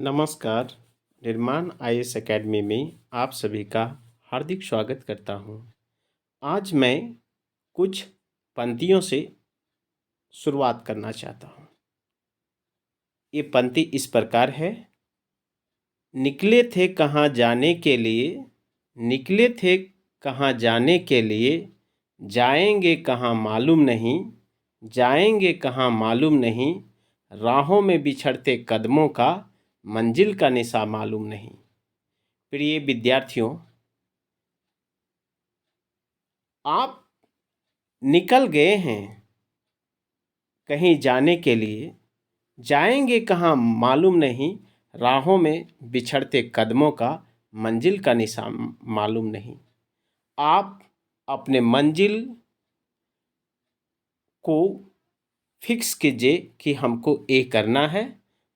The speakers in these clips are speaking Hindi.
नमस्कार। निर्माण आईएएस एकेडमी में आप सभी का हार्दिक स्वागत करता हूं। आज मैं कुछ पंक्तियों से शुरुआत करना चाहता हूं। ये पंक्ति इस प्रकार है। निकले थे कहाँ जाने के लिए, निकले थे कहाँ जाने के लिए, जाएंगे कहाँ मालूम नहीं, जाएंगे कहाँ मालूम नहीं, राहों में बिछड़ते कदमों का मंजिल का निशा मालूम नहीं। प्रिय विद्यार्थियों, आप निकल गए हैं कहीं जाने के लिए, जाएंगे कहाँ मालूम नहीं, राहों में बिछड़ते कदमों का मंजिल का निशान मालूम नहीं। आप अपने मंजिल को फिक्स कीजिए कि हमको ये करना है।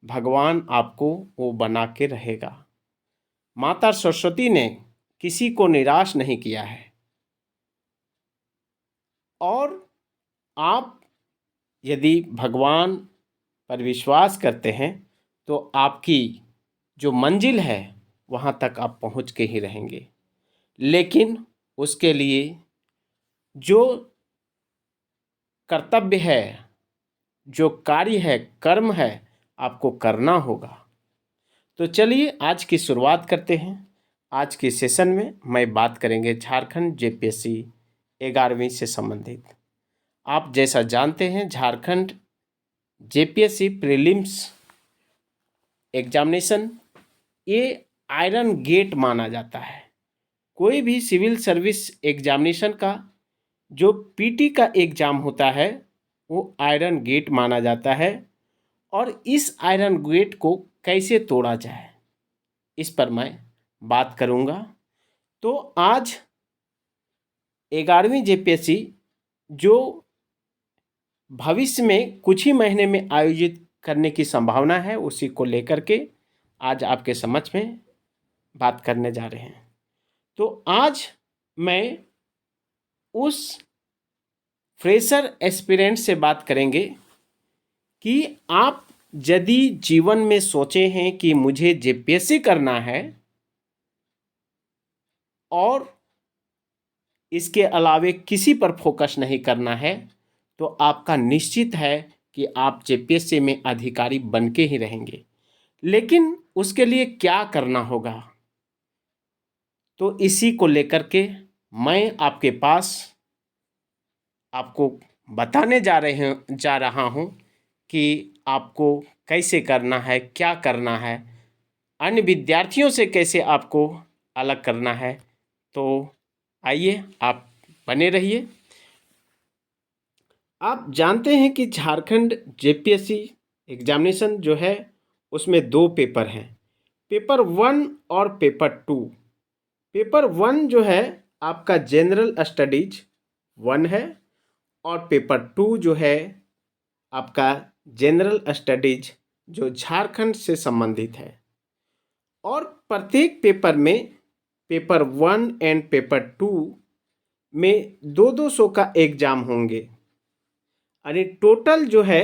भगवान आपको वो बना के रहेगा। माता सरस्वती ने किसी को निराश नहीं किया है और आप यदि भगवान पर विश्वास करते हैं तो आपकी जो मंजिल है वहाँ तक आप पहुँच के ही रहेंगे। लेकिन उसके लिए जो कर्तव्य है, जो कार्य है, कर्म है, आपको करना होगा। तो चलिए आज की शुरुआत करते हैं। आज के सेशन में मैं बात करेंगे झारखंड जेपीएससी 11वीं से संबंधित। आप जैसा जानते हैं झारखंड जेपीएससी प्रीलिम्स एग्जामिनेशन ये आयरन गेट माना जाता है। कोई भी सिविल सर्विस एग्जामिनेशन का जो पीटी का एग्ज़ाम होता है वो आयरन गेट माना जाता है और इस आयरन गेट को कैसे तोड़ा जाए इस पर मैं बात करूंगा। तो आज 11वीं जेपीएससी जो भविष्य में कुछ ही महीने में आयोजित करने की संभावना है उसी को लेकर के आज आपके समक्ष में बात करने जा रहे हैं। तो आज मैं उस फ्रेशर एस्पिरेंट से बात करेंगे कि आप यदि जीवन में सोचे हैं कि मुझे जेपीएससी करना है और इसके अलावे किसी पर फोकस नहीं करना है तो आपका निश्चित है कि आप जेपीएससी में अधिकारी बन के ही रहेंगे। लेकिन उसके लिए क्या करना होगा, तो इसी को लेकर के मैं आपके पास आपको बताने जा रहा हूँ कि आपको कैसे करना है, क्या करना है, अन्य विद्यार्थियों से कैसे आपको अलग करना है। तो आइए आप बने रहिए। आप जानते हैं कि झारखंड जेपीएससी एग्जामिनेशन जो है उसमें 2 पेपर हैं, पेपर 1 और पेपर 2। पेपर 1 जो है आपका जनरल स्टडीज 1 है और पेपर 2 जो है आपका जनरल स्टडीज जो झारखंड से संबंधित है। और प्रत्येक पेपर में पेपर 1 एंड पेपर 2 में 200 का एग्जाम होंगे। यानी टोटल जो है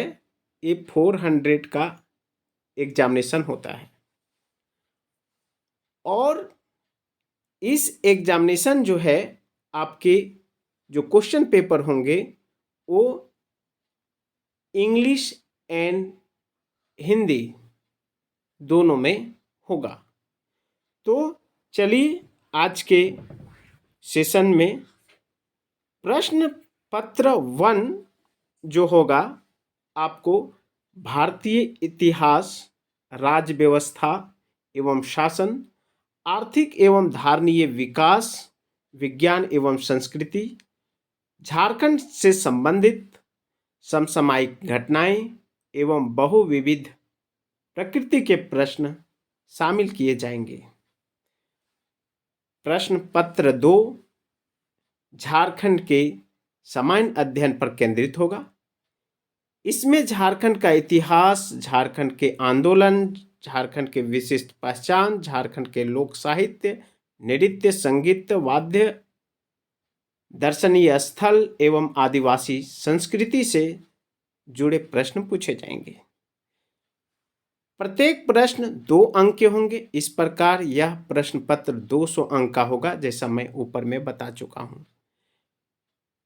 ये 400 का एग्जामिनेशन होता है। और इस एग्जामिनेशन जो है आपके जो क्वेश्चन पेपर होंगे वो इंग्लिश एंड हिंदी दोनों में होगा। तो चलिए आज के सेशन में प्रश्न पत्र 1 जो होगा आपको भारतीय इतिहास, राज्य व्यवस्था एवं शासन, आर्थिक एवं धारणीय विकास, विज्ञान एवं संस्कृति, झारखंड से संबंधित समसामयिक घटनाएं एवं बहुविविध प्रकृति के प्रश्न शामिल किए जाएंगे। प्रश्न पत्र 2 झारखंड के सामान्य अध्ययन पर केंद्रित होगा। इसमें झारखंड का इतिहास, झारखंड के आंदोलन, झारखंड के विशिष्ट पहचान, झारखंड के लोक साहित्य, नृत्य, संगीत, वाद्य, दर्शनीय स्थल एवं आदिवासी संस्कृति से जुड़े प्रश्न पूछे जाएंगे। प्रत्येक प्रश्न 2 अंक के होंगे। इस प्रकार यह प्रश्न पत्र 200 अंक का होगा, जैसा मैं ऊपर में बता चुका हूं।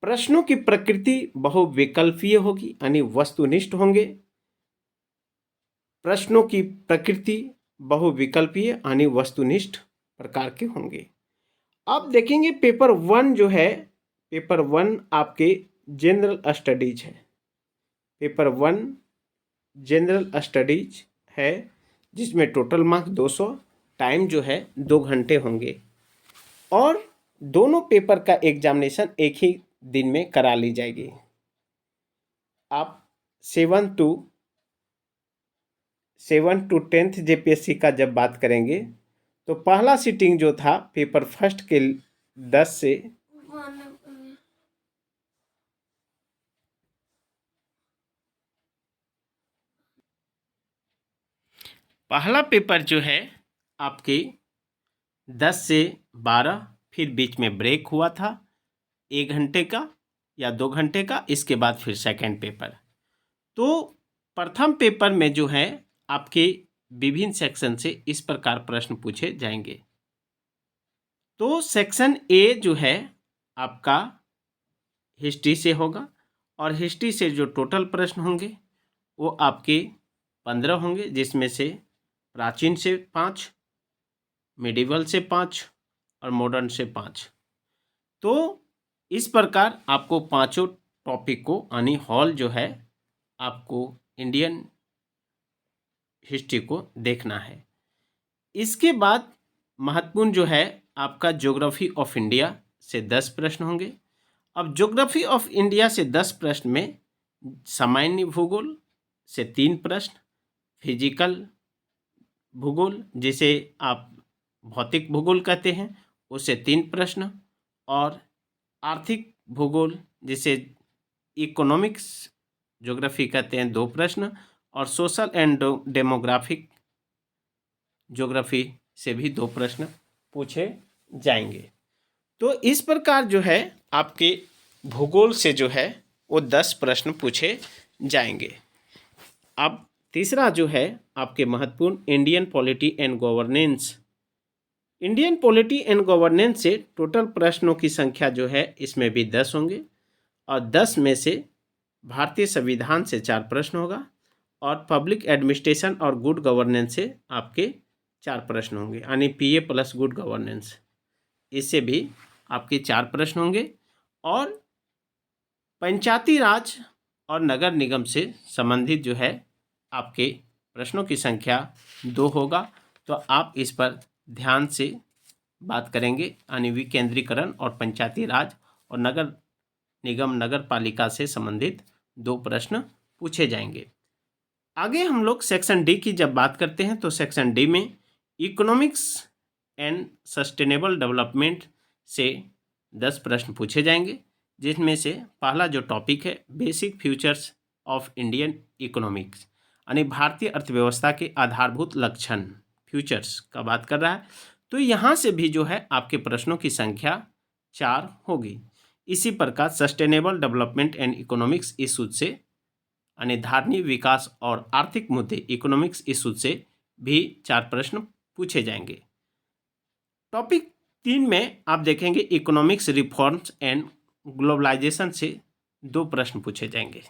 प्रश्नों की प्रकृति बहुविकल्पीय होगी, यानी वस्तुनिष्ठ होंगे। प्रश्नों की प्रकृति बहुविकल्पीय यानी वस्तुनिष्ठ प्रकार के होंगे। अब देखेंगे पेपर 1 जो है, पेपर 1 आपके जनरल स्टडीज है। पेपर 1 जनरल स्टडीज है, जिसमें टोटल मार्क्स 200, टाइम जो है 2 घंटे होंगे, और दोनों पेपर का एग्जामिनेशन एक ही दिन में करा ली जाएगी। आप 7 to 10th जेपीएससी का जब बात करेंगे तो पहला सीटिंग जो था पेपर फर्स्ट के 10 से पहला पेपर जो है आपके 10 से 12, फिर बीच में ब्रेक हुआ था 1 घंटे का या 2 घंटे का, इसके बाद फिर सेकंड पेपर। तो प्रथम पेपर में जो है आपके विभिन्न सेक्शन से इस प्रकार प्रश्न पूछे जाएंगे। तो सेक्शन ए जो है आपका हिस्ट्री से होगा, और हिस्ट्री से जो टोटल प्रश्न होंगे वो आपके 15 होंगे, जिसमें से प्राचीन से 5, मिडिवल से 5 और मॉडर्न से 5। तो इस प्रकार आपको पांचों टॉपिक को, यानी हॉल जो है आपको इंडियन हिस्ट्री को देखना है। इसके बाद महत्वपूर्ण जो है आपका ज्योग्राफी ऑफ इंडिया से 10 प्रश्न होंगे। अब ज्योग्राफी ऑफ इंडिया से 10 प्रश्न में सामान्य भूगोल से 3 प्रश्न, फिजिकल भूगोल जिसे आप भौतिक भूगोल कहते हैं उससे 3 प्रश्न, और आर्थिक भूगोल जिसे इकोनॉमिक्स ज्योग्राफी कहते हैं 2 प्रश्न, और सोशल एंड डेमोग्राफिक ज्योग्राफी से भी 2 प्रश्न पूछे जाएंगे। तो इस प्रकार जो है आपके भूगोल से जो है वो 10 प्रश्न पूछे जाएंगे। अब तीसरा जो है आपके महत्वपूर्ण Indian polity and governance. Indian polity and governance से टोटल प्रश्नों की संख्या जो है इसमें भी 10 होंगे, और 10 में से भारतीय संविधान से 4 प्रश्न होगा, और पब्लिक एडमिनिस्ट्रेशन और गुड गवर्नेंस से आपके 4 प्रश्न होंगे, यानी पीए प्लस गुड गवर्नेंस, इससे भी आपके 4 प्रश्न होंगे। और पंचायती राज और नगर निगम से संबंधित जो है आपके प्रश्नों की संख्या 2 होगा। तो आप इस पर ध्यान से बात करेंगे, यानी विकेंद्रीकरण और पंचायती राज और नगर निगम नगर पालिका से संबंधित 2 प्रश्न पूछे जाएंगे। आगे हम लोग सेक्शन डी की जब बात करते हैं तो सेक्शन डी में इकोनॉमिक्स एंड सस्टेनेबल डेवलपमेंट से 10 प्रश्न पूछे जाएंगे, जिसमें से पहला जो टॉपिक है basic features of Indian economics, यानी भारतीय अर्थव्यवस्था के आधारभूत लक्षण, फ्यूचर्स का बात कर रहा है। तो यहाँ से भी जो है आपके प्रश्नों की संख्या 4 होगी। इसी प्रकार sustainable development and economics issues से, यानी धारणीय विकास और आर्थिक मुद्दे इकोनॉमिक्स इशूज से भी 4 प्रश्न पूछे जाएंगे। टॉपिक 3 में आप देखेंगे इकोनॉमिक्स रिफॉर्म्स एंड ग्लोबलाइजेशन से 2 प्रश्न पूछे जाएंगे।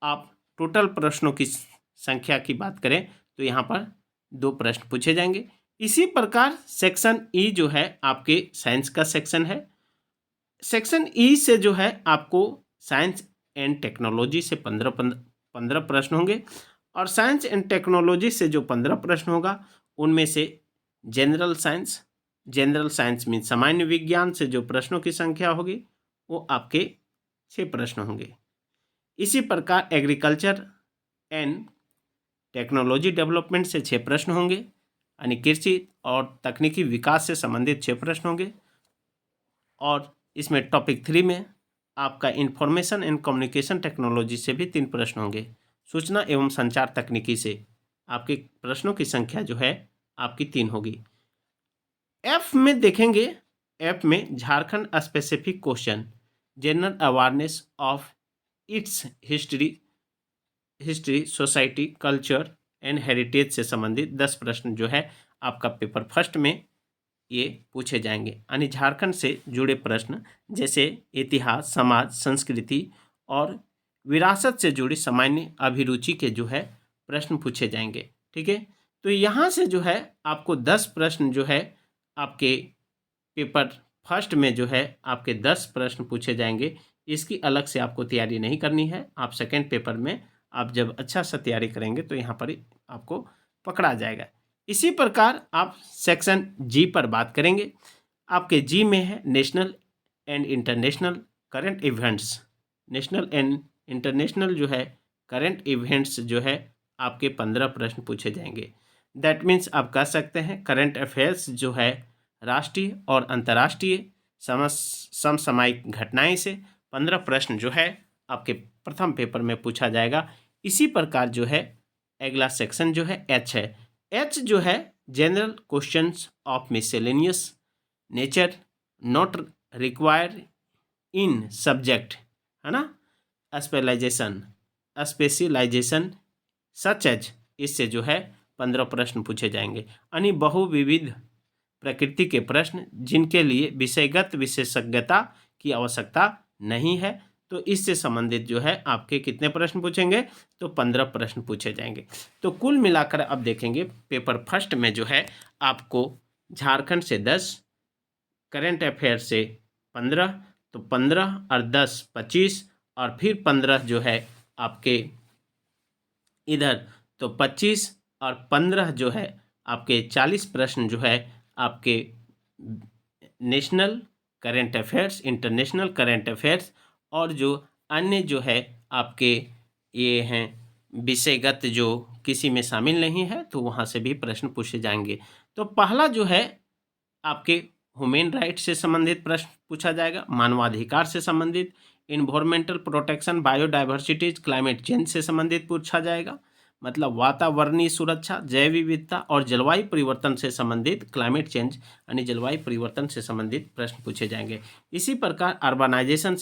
आप टोटल प्रश्नों की संख्या की बात करें तो यहाँ पर 2 प्रश्न पूछे जाएंगे। इसी प्रकार सेक्शन ई जो है आपके साइंस का सेक्शन है। सेक्शन ई से जो है आपको साइंस एंड टेक्नोलॉजी से 15 प्रश्न होंगे, और साइंस एंड टेक्नोलॉजी से जो 15 प्रश्न होगा उनमें से जनरल साइंस मीन सामान्य विज्ञान से जो प्रश्नों की संख्या होगी वो आपके 6 प्रश्न होंगे। इसी प्रकार एग्रीकल्चर एंड टेक्नोलॉजी डेवलपमेंट से 6 प्रश्न होंगे, यानी कृषि और तकनीकी विकास से संबंधित 6 प्रश्न होंगे। और इसमें टॉपिक 3 में आपका इंफॉर्मेशन एंड कम्युनिकेशन टेक्नोलॉजी से भी 3 प्रश्न होंगे। सूचना एवं संचार तकनीकी से आपके प्रश्नों की संख्या जो है आपकी 3 होगी। एफ में देखेंगे, एफ में Jharkhand specific question, general awareness of its history, society, culture and heritage से संबंधित 10 प्रश्न जो है आपका पेपर फर्स्ट में ये पूछे जाएंगे। यानी झारखंड से जुड़े प्रश्न जैसे इतिहास, समाज, संस्कृति और विरासत से जुड़ी सामान्य अभिरुचि के जो है प्रश्न पूछे जाएंगे। ठीक है, तो यहाँ से जो है आपको 10 प्रश्न जो है आपके पेपर फर्स्ट में जो है आपके 10 प्रश्न पूछे जाएंगे। इसकी अलग से आपको तैयारी नहीं करनी है। आप सेकेंड पेपर में आप जब अच्छा सा तैयारी करेंगे तो यहाँ पर ही आपको पकड़ा जाएगा। इसी प्रकार आप सेक्शन जी पर बात करेंगे। आपके जी में है national and international current events. National and international जो है करंट इवेंट्स जो है आपके 15 प्रश्न पूछे जाएंगे। दैट मीन्स आप कह सकते हैं करंट अफेयर्स जो है राष्ट्रीय और अंतर्राष्ट्रीय समसामयिक घटनाएं से 15 प्रश्न जो है आपके प्रथम पेपर में पूछा जाएगा। इसी प्रकार जो है अगला सेक्शन जो है एच है। एच जो है general questions of miscellaneous nature not require in subject, है ना, स्पेशलाइजेशन सच एज, इससे जो है 15 प्रश्न पूछे जाएंगे। यानी बहुविविध प्रकृति के प्रश्न जिनके लिए विषयगत विशेषज्ञता की आवश्यकता नहीं है, तो इससे संबंधित जो है आपके कितने प्रश्न पूछेंगे, तो 15 प्रश्न पूछे जाएंगे। तो कुल मिलाकर अब देखेंगे पेपर फर्स्ट में जो है आपको झारखंड से 10, करंट अफेयर से 15, तो 15 और 10 25 और फिर 15 जो है आपके इधर, तो 25 और 15 जो है आपके 40 प्रश्न जो है आपके national current affairs, international current affairs और जो अन्य जो है आपके ये हैं विषयगत जो किसी में शामिल नहीं है, तो वहाँ से भी प्रश्न पूछे जाएंगे। तो पहला जो है आपके ह्यूमन राइट से संबंधित प्रश्न पूछा जाएगा, मानवाधिकार से संबंधित, environmental protection, biodiversities, climate change से संबंधित पूछा जाएगा, मतलब वातावरणीय सुरक्षा, जैव विविधता और जलवायु परिवर्तन से संबंधित, क्लाइमेट चेंज यानी जलवायु परिवर्तन से संबंधित प्रश्न पूछे जाएंगे। इसी प्रकार अर्बनाइजेशन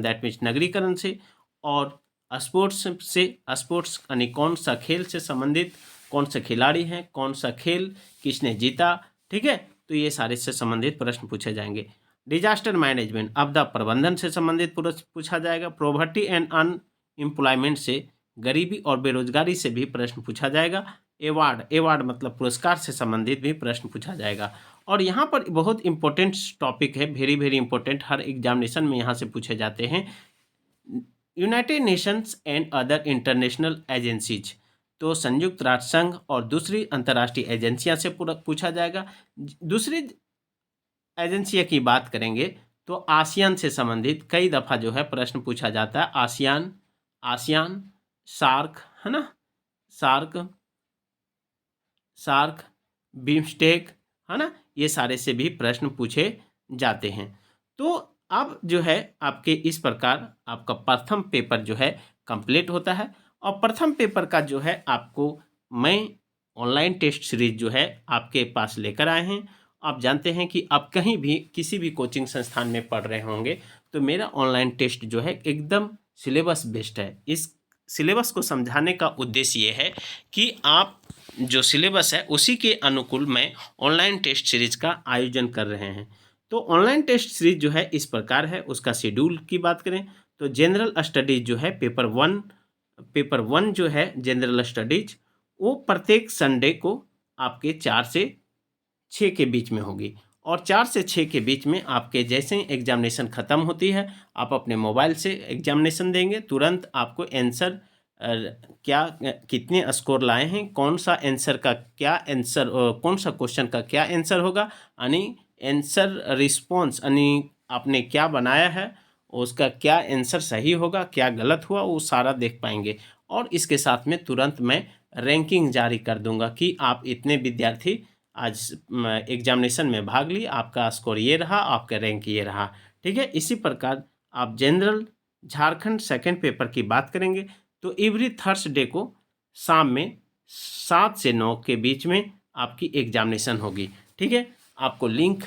दैट मीन्स नगरीकरण से, और स्पोर्ट्स से, स्पोर्ट्स यानी कौन सा खेल से संबंधित, कौन से खिलाड़ी हैं, कौन सा खेल किसने जीता, ठीक है, तो ये सारे से संबंधित प्रश्न पूछे जाएंगे। डिजास्टर मैनेजमेंट, आपदा प्रबंधन से संबंधित पूछा जाएगा। प्रोवर्टी एंड अनएम्प्लॉयमेंट से, गरीबी और बेरोजगारी से भी प्रश्न पूछा जाएगा। एवार्ड मतलब पुरस्कार से संबंधित भी प्रश्न पूछा जाएगा। और यहाँ पर बहुत इंपॉर्टेंट टॉपिक है, वेरी वेरी इंपॉर्टेंट, हर एग्जामिनेशन में यहाँ से पूछे जाते हैं, United Nations and other international agencies, तो संयुक्त राष्ट्र संघ और दूसरी अंतर्राष्ट्रीय एजेंसियां से पूछा जाएगा। दूसरी एजेंसियां की बात करेंगे तो आसियान से संबंधित कई दफ़ा जो है प्रश्न पूछा जाता है। आसियान, सार्क, है ना, सार्क, बिम्स्टेक, है ना, ये सारे से भी प्रश्न पूछे जाते हैं। तो अब जो है आपके इस प्रकार आपका प्रथम पेपर जो है कंप्लीट होता है। और प्रथम पेपर का जो है आपको मैं ऑनलाइन टेस्ट सीरीज जो है आपके पास लेकर आए हैं। आप जानते हैं कि आप कहीं भी किसी भी कोचिंग संस्थान में पढ़ रहे होंगे तो मेरा ऑनलाइन टेस्ट जो है एकदम सिलेबस बेस्ड है। इस सिलेबस को समझाने का उद्देश्य ये है कि आप जो सिलेबस है उसी के अनुकूल मैं ऑनलाइन टेस्ट सीरीज का आयोजन कर रहे हैं। तो ऑनलाइन टेस्ट सीरीज जो है इस प्रकार है। उसका शेड्यूल की बात करें तो जनरल स्टडीज जो है पेपर वन जो है जनरल स्टडीज, वो प्रत्येक संडे को आपके 4 से 6 के बीच में होगी। और 4 से 6 के बीच में आपके जैसे ही एग्जामिनेशन ख़त्म होती है आप अपने मोबाइल से एग्जामिनेशन देंगे, तुरंत आपको आंसर क्या कितने स्कोर लाए हैं, कौन सा आंसर का क्या आंसर, कौन सा क्वेश्चन का क्या आंसर होगा, यानी आंसर रिस्पॉन्स यानी आपने क्या बनाया है उसका क्या आंसर सही होगा, क्या गलत हुआ, वो सारा देख पाएंगे। और इसके साथ में तुरंत मैं रैंकिंग जारी कर दूंगा कि आप इतने विद्यार्थी आज एग्जामिनेशन में भाग लिए, आपका स्कोर ये रहा, आपका रैंक ये रहा, ठीक है। इसी प्रकार आप जनरल झारखंड सेकंड पेपर की बात करेंगे तो एवरी थर्सडे को शाम में 7 से 9 के बीच में आपकी एग्जामिनेशन होगी, ठीक है। आपको लिंक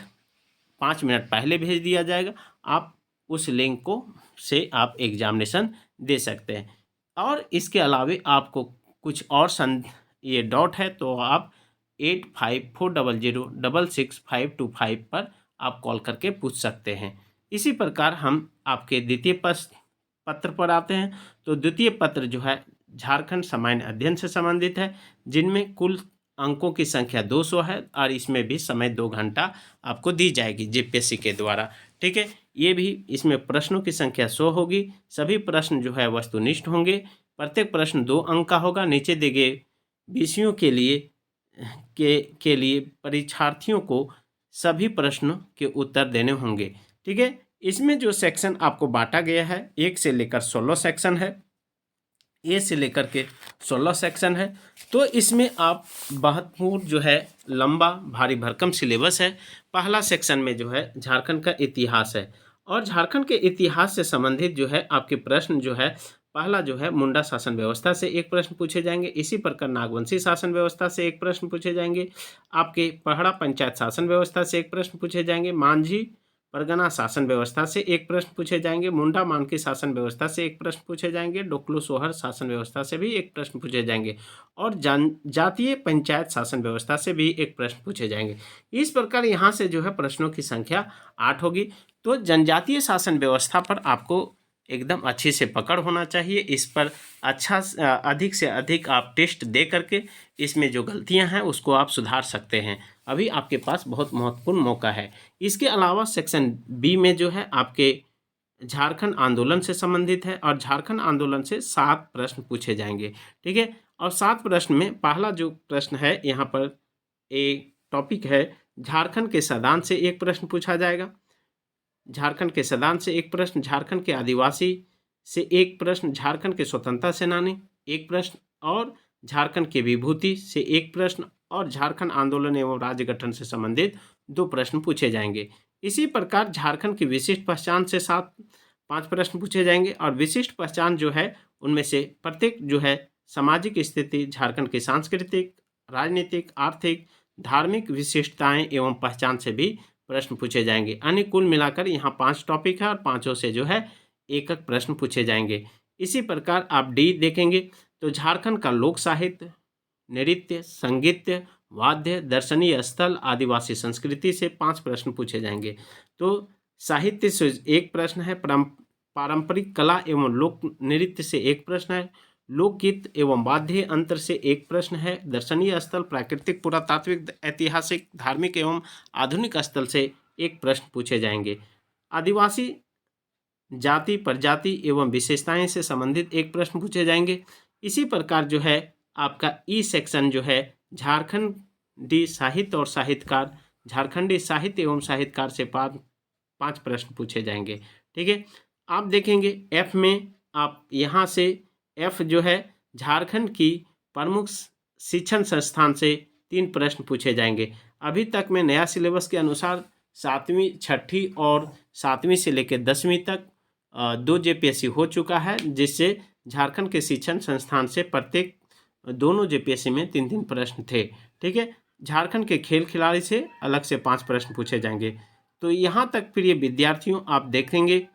5 मिनट पहले भेज दिया जाएगा, आप उस लिंक को से आप एग्जामिनेशन दे सकते हैं। और इसके अलावा आपको कुछ और ये डॉट है तो आप 8540066525 पर आप कॉल करके पूछ सकते हैं। इसी प्रकार हम आपके द्वितीय पत्र पर आते हैं। तो द्वितीय पत्र जो है झारखंड सामान्य अध्ययन से संबंधित है, जिनमें कुल अंकों की संख्या 200 है और इसमें भी समय 2 घंटा आपको दी जाएगी जेपीएससी के द्वारा। ठीक है, ये भी इसमें प्रश्नों की संख्या 100 होगी। सभी प्रश्न जो है वस्तुनिष्ठ होंगे। प्रत्येक प्रश्न 2 अंक का होगा। नीचे दिए गए विषयों के लिए परीक्षार्थियों को सभी प्रश्नों के उत्तर देने होंगे। ठीक है, इसमें जो सेक्शन आपको बांटा गया है 1 से लेकर 16 सेक्शन है, ए से लेकर के 16 सेक्शन है। तो इसमें आप बहुत जो है लंबा भारी भरकम सिलेबस है। पहला सेक्शन में जो है झारखंड का इतिहास है और झारखंड के इतिहास से संबंधित जो है आपके प्रश्न जो है, पहला जो है मुंडा शासन व्यवस्था से एक प्रश्न पूछे जाएंगे। इसी प्रकार नागवंशी शासन व्यवस्था से एक प्रश्न पूछे जाएंगे। आपके पहड़ा पंचायत शासन व्यवस्था से एक प्रश्न पूछे जाएंगे। मांझी परगना शासन व्यवस्था से एक प्रश्न पूछे जाएंगे। मुंडा मानकी शासन व्यवस्था से एक प्रश्न पूछे जाएंगे। डोकलू सोहर शासन व्यवस्था से भी एक प्रश्न पूछे जाएंगे और जनजातीय पंचायत शासन व्यवस्था से भी एक प्रश्न पूछे जाएंगे। इस प्रकार यहाँ से जो है प्रश्नों की संख्या 8 होगी। तो जनजातीय शासन व्यवस्था पर आपको एकदम अच्छे से पकड़ होना चाहिए। इस पर अधिक से अधिक आप टेस्ट दे करके इसमें जो गलतियां हैं उसको आप सुधार सकते हैं। अभी आपके पास बहुत महत्वपूर्ण मौका है। इसके अलावा सेक्शन बी में जो है आपके झारखंड आंदोलन से संबंधित है और झारखंड आंदोलन से 7 प्रश्न पूछे जाएंगे। ठीक है, और 7 प्रश्न में पहला जो प्रश्न है यहाँ पर एक टॉपिक है झारखंड के संविधान से एक प्रश्न पूछा जाएगा। झारखंड के संविधान से एक प्रश्न, झारखंड के आदिवासी से एक प्रश्न, झारखंड के स्वतंत्रता सेनानी एक प्रश्न और झारखंड की विभूति से एक प्रश्न और झारखंड आंदोलन एवं राज्य गठन से संबंधित 2 प्रश्न पूछे जाएंगे। इसी प्रकार झारखंड की विशिष्ट पहचान से 5 प्रश्न पूछे जाएंगे और विशिष्ट पहचान जो है उनमें से प्रत्येक जो है सामाजिक स्थिति, झारखंड की सांस्कृतिक, राजनीतिक, आर्थिक, धार्मिक विशिष्टताएं एवं पहचान से भी प्रश्न पूछे जाएंगे। अन्य कुल मिलाकर यहाँ 5 टॉपिक है और 5 से जो है एक प्रश्न पूछे जाएंगे। इसी प्रकार आप डी देखेंगे तो झारखंड का लोक साहित्य, नृत्य, संगीत, वाद्य, दर्शनीय स्थल, आदिवासी संस्कृति से 5 प्रश्न पूछे जाएंगे। तो साहित्य से एक प्रश्न है, पारंपरिक कला एवं लोक नृत्य से एक प्रश्न है, लोकगीत एवं वाद्य अंतर से एक प्रश्न है, दर्शनीय स्थल, प्राकृतिक, पुरातात्विक, ऐतिहासिक, धार्मिक एवं आधुनिक स्थल से एक प्रश्न पूछे जाएंगे। आदिवासी जाति, प्रजाति एवं विशेषताएं से संबंधित एक प्रश्न पूछे जाएंगे। इसी प्रकार जो है आपका ई सेक्शन जो है झारखंडी साहित्य और साहित्यकार, झारखंडी साहित्य एवं साहित्यकार से 5 प्रश्न पूछे जाएंगे। ठीक है, आप देखेंगे एफ में आप यहाँ से एफ जो है झारखंड की प्रमुख शिक्षण संस्थान से 3 प्रश्न पूछे जाएंगे। अभी तक में नया सिलेबस के अनुसार 7वीं, 6ठी और 7वीं से लेकर 10वीं तक 2 जेपीएससी हो चुका है, जिससे झारखंड के शिक्षण संस्थान से प्रत्येक दोनों जेपीएससी में 3-3 प्रश्न थे। ठीक है, झारखंड के खेल खिलाड़ी से अलग से 5 प्रश्न पूछे जाएंगे। तो यहाँ तक प्रिय विद्यार्थियों आप देखेंगे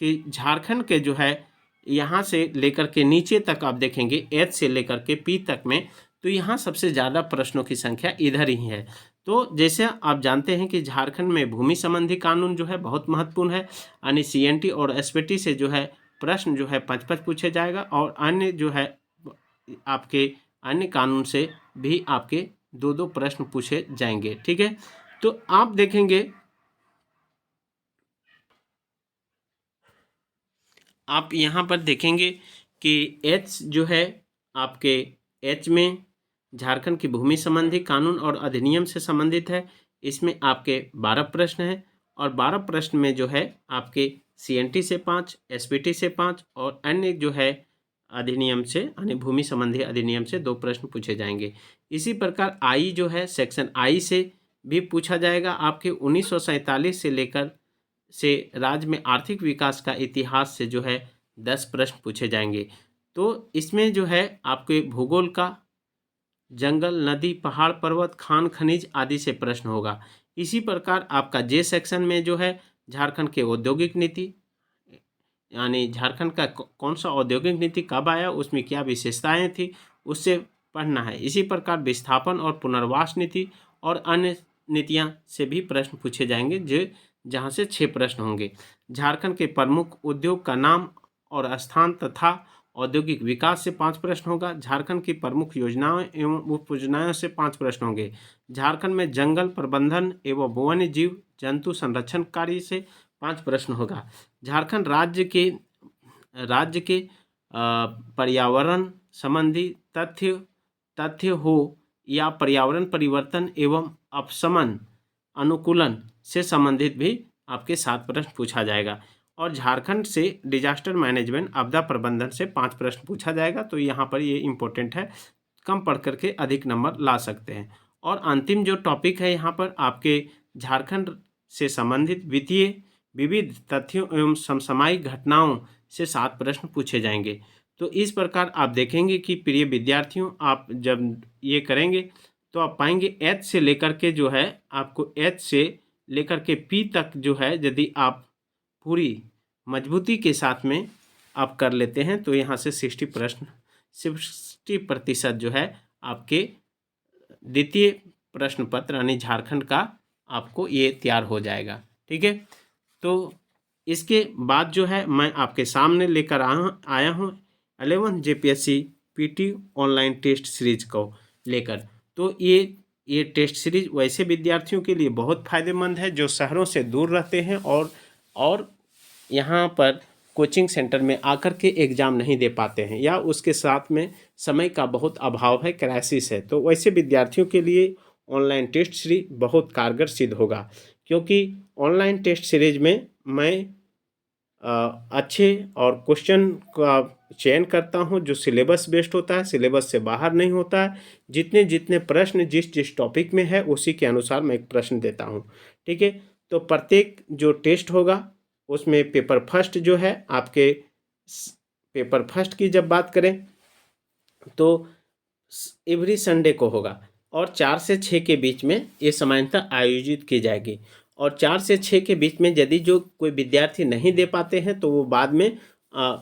कि झारखंड के जो है यहाँ से लेकर के नीचे तक आप देखेंगे एच से लेकर के पी तक में, तो यहाँ सबसे ज़्यादा प्रश्नों की संख्या इधर ही है। तो जैसे आप जानते हैं कि झारखंड में भूमि संबंधी कानून जो है बहुत महत्वपूर्ण है, यानी सीएनटी और एसपीटी से जो है प्रश्न जो है 5-5 पूछे जाएगा और अन्य जो है आपके अन्य कानून से भी आपके 2-2 प्रश्न पूछे जाएंगे। ठीक है, तो आप देखेंगे, आप यहाँ पर देखेंगे कि एच जो है आपके एच में झारखंड की भूमि संबंधी कानून और अधिनियम से संबंधित है। इसमें आपके 12 प्रश्न हैं और 12 प्रश्न में जो है आपके सीएनटी से 5, एसपीटी से 5 और अन्य जो है अधिनियम से यानी भूमि संबंधी अधिनियम से 2 प्रश्न पूछे जाएंगे। इसी प्रकार आई जो है सेक्शन आई से भी पूछा जाएगा। आपके 1947 से लेकर से राज्य में आर्थिक विकास का इतिहास से जो है 10 प्रश्न पूछे जाएंगे। तो इसमें जो है आपके भूगोल का जंगल, नदी, पहाड़, पर्वत, खान, खनिज आदि से प्रश्न होगा। इसी प्रकार आपका जे सेक्शन में जो है झारखंड के औद्योगिक नीति, यानी झारखंड का कौन सा औद्योगिक नीति कब आया, उसमें क्या विशेषताएं थी, उससे पढ़ना है। इसी प्रकार विस्थापन और पुनर्वास नीति और अन्य नीतियां से भी प्रश्न पूछे जाएंगे, जो जहां से 6 प्रश्न होंगे। झारखंड के प्रमुख उद्योग का नाम और स्थान तथा औद्योगिक विकास से 5 प्रश्न होगा। झारखंड की प्रमुख योजनाओं एवं उपयोजनाओं से 5 प्रश्न होंगे। झारखंड में जंगल प्रबंधन एवं वन्य जीव जंतु संरक्षण कार्य से 5 प्रश्न होगा। झारखंड राज्य के पर्यावरण संबंधी तथ्य हो या पर्यावरण परिवर्तन एवं अपशमन अनुकूलन से संबंधित भी आपके 7 प्रश्न पूछा जाएगा। और झारखंड से डिजास्टर मैनेजमेंट आपदा प्रबंधन से 5 प्रश्न पूछा जाएगा। तो यहाँ पर ये इम्पोर्टेंट है, कम पढ़ करके अधिक नंबर ला सकते हैं। और अंतिम जो टॉपिक है यहाँ पर आपके झारखंड से संबंधित वित्तीय विविध तथ्यों एवं समसामयिक घटनाओं से 7 प्रश्न पूछे जाएंगे। तो इस प्रकार आप देखेंगे कि प्रिय विद्यार्थियों, आप जब ये करेंगे तो आप पाएंगे एच से लेकर के जो है आपको एच से लेकर के पी तक जो है, यदि आप पूरी मजबूती के साथ में आप कर लेते हैं तो यहाँ से 60% जो है आपके द्वितीय प्रश्न पत्र यानी झारखंड का आपको ये तैयार हो जाएगा। ठीक है, तो इसके बाद जो है मैं आपके सामने लेकर आया हूँ 11 JPSC PT online test series को लेकर। तो ये टेस्ट सीरीज वैसे विद्यार्थियों के लिए बहुत फ़ायदेमंद है जो शहरों से दूर रहते हैं और यहाँ पर कोचिंग सेंटर में आकर के एग्ज़ाम नहीं दे पाते हैं, या उसके साथ में समय का बहुत अभाव है, क्राइसिस है। तो वैसे विद्यार्थियों के लिए ऑनलाइन टेस्ट सीरीज बहुत कारगर सिद्ध होगा, क्योंकि ऑनलाइन टेस्ट सीरीज में मैं अच्छे और क्वेश्चन का चयन करता हूं जो सिलेबस बेस्ड होता है, सिलेबस से बाहर नहीं होता है। जितने प्रश्न जिस टॉपिक में है उसी के अनुसार मैं एक प्रश्न देता हूं। ठीक है, तो प्रत्येक जो टेस्ट होगा उसमें पेपर फर्स्ट जो है आपके, पेपर फर्स्ट की जब बात करें तो एवरी संडे को होगा और 4 से 6 के बीच में ये सामान्यतः आयोजित की जाएगी। और 4 से 6 के बीच में यदि जो कोई विद्यार्थी नहीं दे पाते हैं तो वो बाद में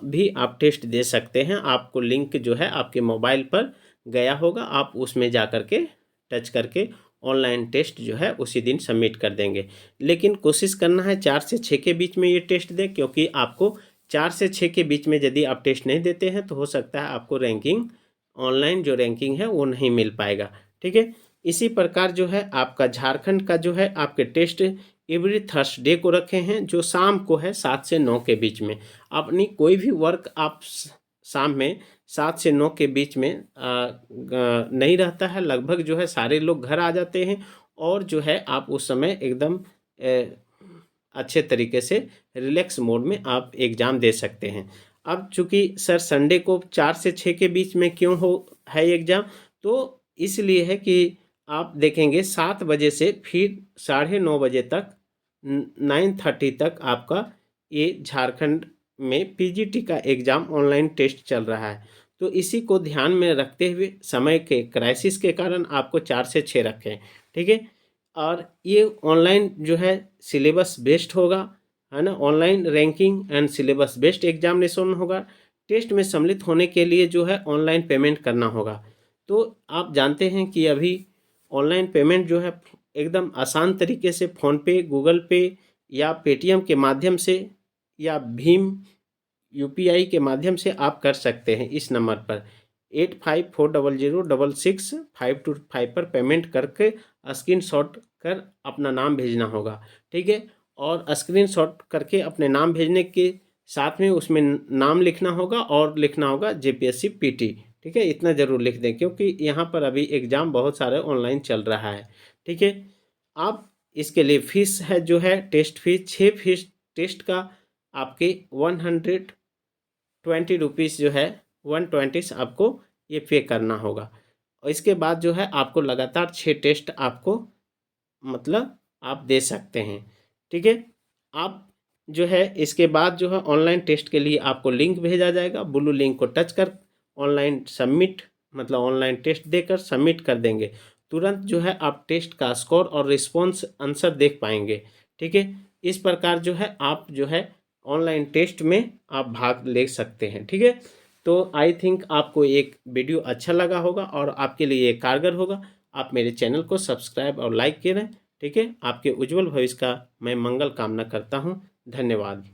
भी आप टेस्ट दे सकते हैं। आपको लिंक जो है आपके मोबाइल पर गया होगा, आप उसमें जा कर के टच करके ऑनलाइन टेस्ट जो है उसी दिन सबमिट कर देंगे। लेकिन कोशिश करना है 4 से 6 के बीच में ये टेस्ट दें, क्योंकि आपको 4 से 6 के बीच में यदि आप टेस्ट नहीं देते हैं तो हो सकता है आपको रैंकिंग, ऑनलाइन जो रैंकिंग है वो नहीं मिल पाएगा। ठीक है, इसी प्रकार जो है आपका झारखंड का जो है आपके टेस्ट एवरी थर्सडे को रखे हैं, जो शाम को है 7 से 9 के बीच में। अपनी कोई भी वर्क आप शाम में 7 से 9 के बीच में नहीं रहता है, लगभग जो है सारे लोग घर आ जाते हैं और जो है आप उस समय एकदम अच्छे तरीके से रिलैक्स मोड में आप एग्ज़ाम दे सकते हैं। अब चूँकि सर संडे को 4 से 6 के बीच में क्यों है एग्ज़ाम, तो इसलिए है कि आप देखेंगे 7 बजे से फिर 9:30 बजे तक 9:30 तक आपका ये झारखंड में PGT का एग्ज़ाम ऑनलाइन टेस्ट चल रहा है। तो इसी को ध्यान में रखते हुए समय के क्राइसिस के कारण आपको 4 से 6 रखें। ठीक है, और ये ऑनलाइन जो है सिलेबस बेस्ड होगा, है ना। Online ranking and syllabus based examination होगा। टेस्ट में सम्मिलित होने के लिए जो है ऑनलाइन पेमेंट करना होगा। तो आप जानते हैं कि अभी ऑनलाइन पेमेंट जो है एकदम आसान तरीके से फ़ोनपे, गूगल पे या पेटीएम के माध्यम से या भीम UPI के माध्यम से आप कर सकते हैं। इस नंबर पर 8540066525 पर पेमेंट करके स्क्रीनशॉट कर अपना नाम भेजना होगा। ठीक है, और स्क्रीनशॉट करके अपने नाम भेजने के साथ में उसमें नाम लिखना होगा और लिखना होगा JPSC PT। ठीक है, इतना ज़रूर लिख दें, क्योंकि यहाँ पर अभी एग्ज़ाम बहुत सारे ऑनलाइन चल रहा है। ठीक है, आप इसके लिए फ़ीस है जो है टेस्ट फीस 6 फीस टेस्ट का आपके 120 रुपीज़ जो है 120 आपको ये पे करना होगा। और इसके बाद जो है आपको लगातार 6 टेस्ट आपको मतलब आप दे सकते हैं। ठीक है, आप जो है इसके बाद जो है ऑनलाइन टेस्ट के लिए आपको लिंक भेजा जाएगा। ब्लू लिंक को टच कर ऑनलाइन सबमिट मतलब ऑनलाइन टेस्ट देकर सबमिट कर देंगे, तुरंत जो है आप टेस्ट का स्कोर और रिस्पॉन्स आंसर देख पाएंगे। ठीक है, इस प्रकार जो है आप जो है ऑनलाइन टेस्ट में आप भाग ले सकते हैं। ठीक है, तो आई थिंक आपको एक वीडियो अच्छा लगा होगा और आपके लिए ये कारगर होगा। आप मेरे चैनल को सब्सक्राइब और लाइक करें। ठीक है, आपके उज्जवल भविष्य का मैं मंगल कामना करता हूँ। धन्यवाद।